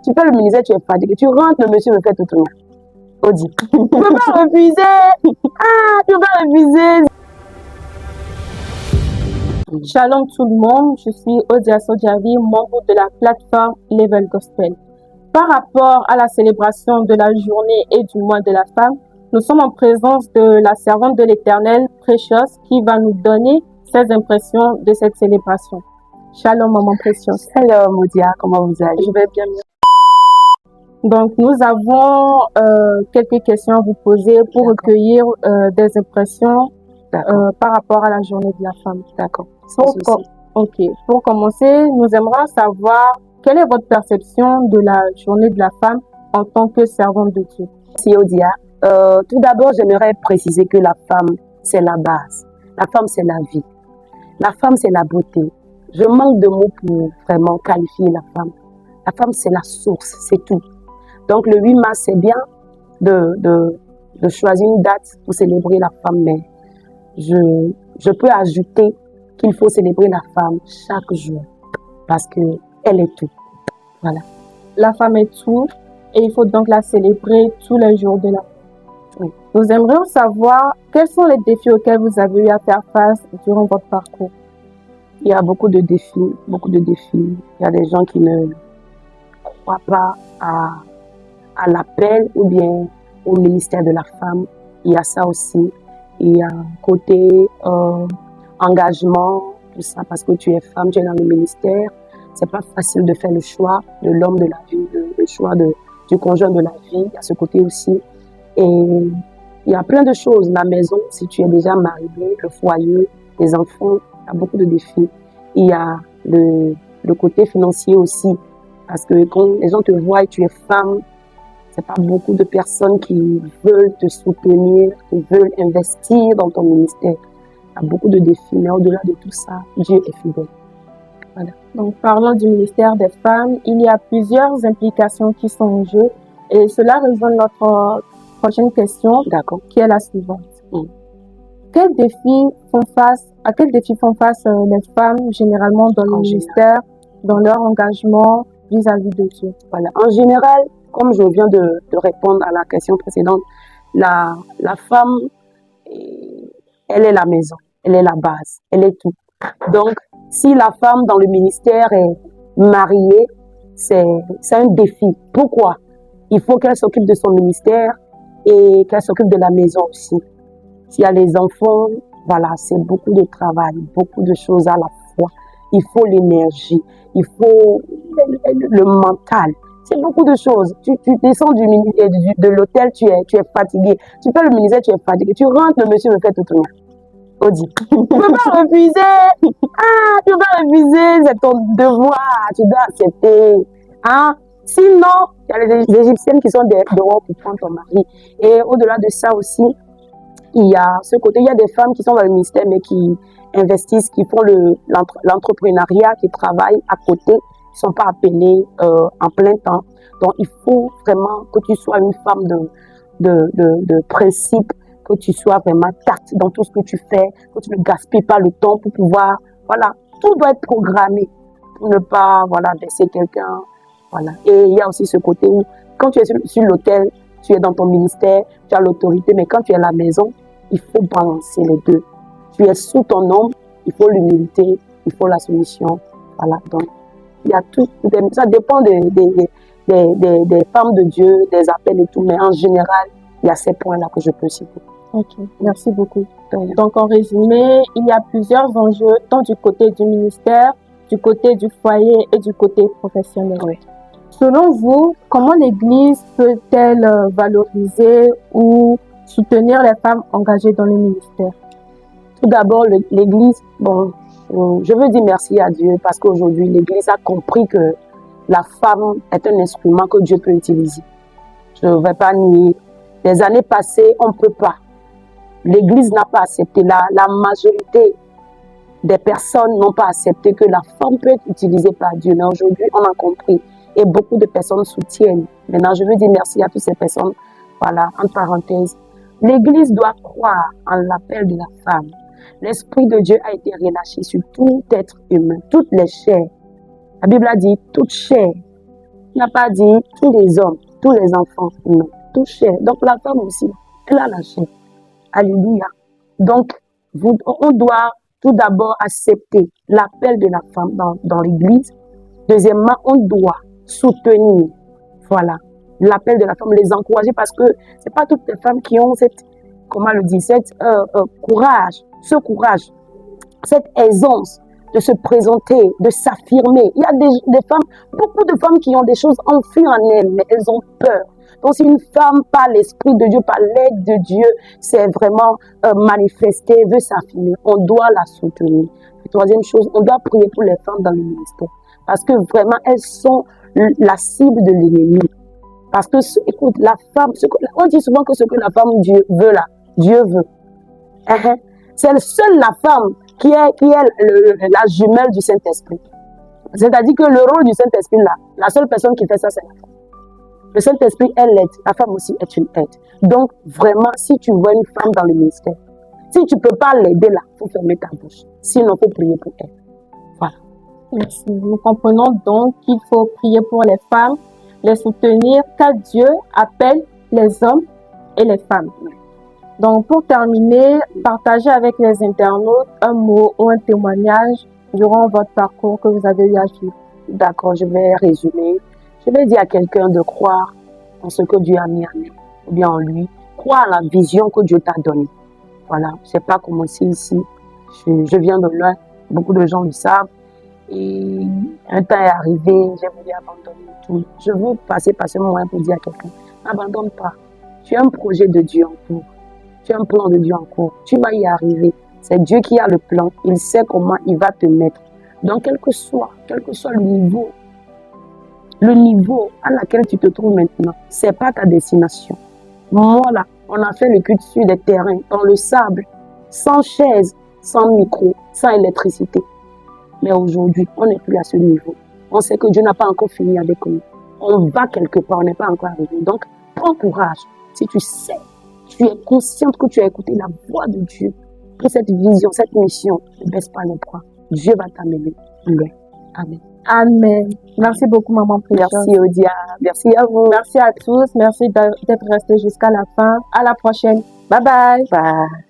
Tu fais le ministère, tu es fatigué. Tu rentres, le monsieur me fait tout tourner. Odi. Tu ne peux pas refuser. Ah, tu ne peux pas refuser. Shalom tout le monde, je suis Odia Sodjavi, membre de la plateforme Level Gospel. Par rapport à la célébration de la journée et du mois de la femme, nous sommes en présence de la servante de l'Éternel, Précieuse, qui va nous donner ses impressions de cette célébration. Shalom, maman précieuse. Hello, Odia, comment vous allez? Je vais bien. Donc, nous avons quelques questions à vous poser pour recueillir des impressions par rapport à la journée de la femme. D'accord. Pour commencer, nous aimerions savoir quelle est votre perception de la journée de la femme en tant que servante de Dieu. Merci, Odia. Tout d'abord, j'aimerais préciser que la femme, c'est la base. La femme, c'est la vie. La femme, c'est la beauté. Je manque de mots pour vraiment qualifier la femme. La femme, c'est la source, c'est tout. Donc, le 8 mars, c'est bien de choisir une date pour célébrer la femme, mais je peux ajouter qu'il faut célébrer la femme chaque jour parce qu'elle est tout. Voilà. La femme est tout et il faut donc la célébrer tous les jours de la vie. Oui. Nous aimerions savoir quels sont les défis auxquels vous avez eu à faire face durant votre parcours. Il y a beaucoup de défis, beaucoup de défis. Il y a des gens qui ne croient pas à l'appel ou bien au ministère de la femme. Il y a ça aussi. Il y a un côté engagement, tout ça, parce que tu es femme, tu es dans le ministère. C'est pas facile de faire le choix de l'homme de la vie, le choix du conjoint de la vie. Il y a ce côté aussi. Et il y a plein de choses. La maison, si tu es déjà marié, le foyer, les enfants, il y a beaucoup de défis. Il y a le côté financier aussi. Parce que quand les gens te voient et tu es femme, c'est pas beaucoup de personnes qui veulent te soutenir, qui veulent investir dans ton ministère. Il y a beaucoup de défis, mais au-delà de tout ça, Dieu est fidèle. Voilà. Donc, parlons du ministère des femmes. Il y a plusieurs implications qui sont en jeu et cela rejoint notre prochaine question, qui est la suivante. À quels défis font face les femmes généralement dans le ministère, dans leur engagement vis-à-vis de Dieu? Voilà. En général, comme je viens de répondre à la question précédente, la femme, elle est la maison, elle est la base, elle est tout. Donc, si la femme dans le ministère est mariée, c'est un défi. Pourquoi? Il faut qu'elle s'occupe de son ministère et qu'elle s'occupe de la maison aussi. S'il y a les enfants, voilà, c'est beaucoup de travail, beaucoup de choses à la fois. Il faut l'énergie, il faut le mental. C'est beaucoup de choses. Tu descends de l'hôtel, tu es fatigué. Tu fais le ministère, tu es fatigué. Tu rentres, le monsieur me fait tout tourner. Odi. Tu ne peux pas refuser. Ah, tu ne peux pas refuser. C'est ton devoir. Tu dois accepter. Hein? Sinon, il y a les Égyptiennes qui sont dehors pour prendre ton mari. Et au-delà de ça aussi, il y a ce côté, il y a des femmes qui sont dans le ministère, mais qui investissent, qui font l'entrepreneuriat, qui travaillent à côté, qui ne sont pas appelées en plein temps. Donc, il faut vraiment que tu sois une femme de principe, que tu sois vraiment tacte dans tout ce que tu fais, que tu ne gaspilles pas le temps pour pouvoir, voilà, tout doit être programmé pour ne pas, voilà, laisser quelqu'un, voilà. Et il y a aussi ce côté où, quand tu es sur l'hôtel, tu es dans ton ministère, tu as l'autorité, mais quand tu es à la maison, il faut balancer les deux. Tu es sous ton ombre, il faut l'humilité, il faut la soumission, voilà. Donc, il y a tout, ça dépend des femmes de Dieu, des appels et tout, mais en général, il y a ces points-là que je peux citer. Ok, merci beaucoup. Donc, en résumé, il y a plusieurs enjeux, tant du côté du ministère, du côté du foyer et du côté professionnel. Oui. Selon vous, comment l'Église peut-elle valoriser ou soutenir les femmes engagées dans le ministère? Tout d'abord, l'Église, bon, je veux dire merci à Dieu parce qu'aujourd'hui, l'Église a compris que la femme est un instrument que Dieu peut utiliser. Je ne vais pas nier. Les années passées, on ne peut pas. L'Église n'a pas accepté. La majorité des personnes n'ont pas accepté que la femme peut être utilisée par Dieu. Mais aujourd'hui, on a compris. Et beaucoup de personnes soutiennent. Maintenant, je veux dire merci à toutes ces personnes. Voilà, entre parenthèses. L'Église doit croire en l'appel de la femme. L'Esprit de Dieu a été relâché sur tout être humain, toutes les chairs. La Bible a dit toute chair. n'a pas dit tous les hommes, tous les enfants, non, tout chair. Donc la femme aussi, elle a la chair. Alléluia. Donc, on doit tout d'abord accepter l'appel de la femme dans l'église. Deuxièmement, on doit soutenir, voilà, l'appel de la femme, les encourager parce que c'est pas toutes les femmes qui ont cette, comment le dire, cette courage, ce courage, cette aisance de se présenter, de s'affirmer. Il y a des femmes, beaucoup de femmes qui ont des choses enfuies en elles, mais elles ont peur. Donc, si une femme, par l'Esprit de Dieu, par l'aide de Dieu, c'est vraiment manifestée, veut s'affirmer, on doit la soutenir. Et troisième chose, on doit prier pour les femmes dans le ministère. Parce que vraiment, elles sont la cible de l'ennemi. Parce que, écoute, la femme, on dit souvent que ce que la femme Dieu veut là, Dieu veut. C'est seule la femme qui est la jumelle du Saint-Esprit. C'est-à-dire que le rôle du Saint-Esprit là, la seule personne qui fait ça, c'est la femme. Le Saint-Esprit est l'aide, la femme aussi est une aide. Donc, vraiment, si tu vois une femme dans le ministère, si tu ne peux pas l'aider là, il faut fermer ta bouche. Sinon, il faut prier pour elle. Voilà. Merci. Nous comprenons donc qu'il faut prier pour les femmes, les soutenir, car Dieu appelle les hommes et les femmes. Donc, pour terminer, partagez avec les internautes un mot ou un témoignage durant votre parcours que vous avez eu à vivre. D'accord, je vais résumer. Je vais dire à quelqu'un de croire en ce que Dieu a mis en lui, ou bien en lui. Croire à la vision que Dieu t'a donnée. Voilà, je ne sais pas comment c'est ici. Je viens de loin, beaucoup de gens le savent. Et un temps est arrivé, j'ai voulu abandonner tout. Je veux passer par ce moment pour dire à quelqu'un, n'abandonne pas. Tu as un projet de Dieu en cours. Tu as un plan de Dieu en cours. Tu vas y arriver. C'est Dieu qui a le plan. Il sait comment il va te mettre. Donc, quel que soit le niveau à laquelle tu te trouves maintenant, c'est pas ta destination. Moi, là, on a fait le culte sur des terrains, dans le sable, sans chaise, sans micro, sans électricité. Mais aujourd'hui, on n'est plus à ce niveau. On sait que Dieu n'a pas encore fini avec nous. On va quelque part, on n'est pas encore arrivé. Donc, prends courage. Si tu sais, tu es consciente que tu as écouté la voix de Dieu, que cette vision, cette mission, ne baisse pas les bras. Dieu va t'amener loin. Amen. Amen. Merci beaucoup, maman précieuse. Merci, Odia. Merci à vous. Merci à tous. Merci d'être restés jusqu'à la fin. À la prochaine. Bye bye. Bye.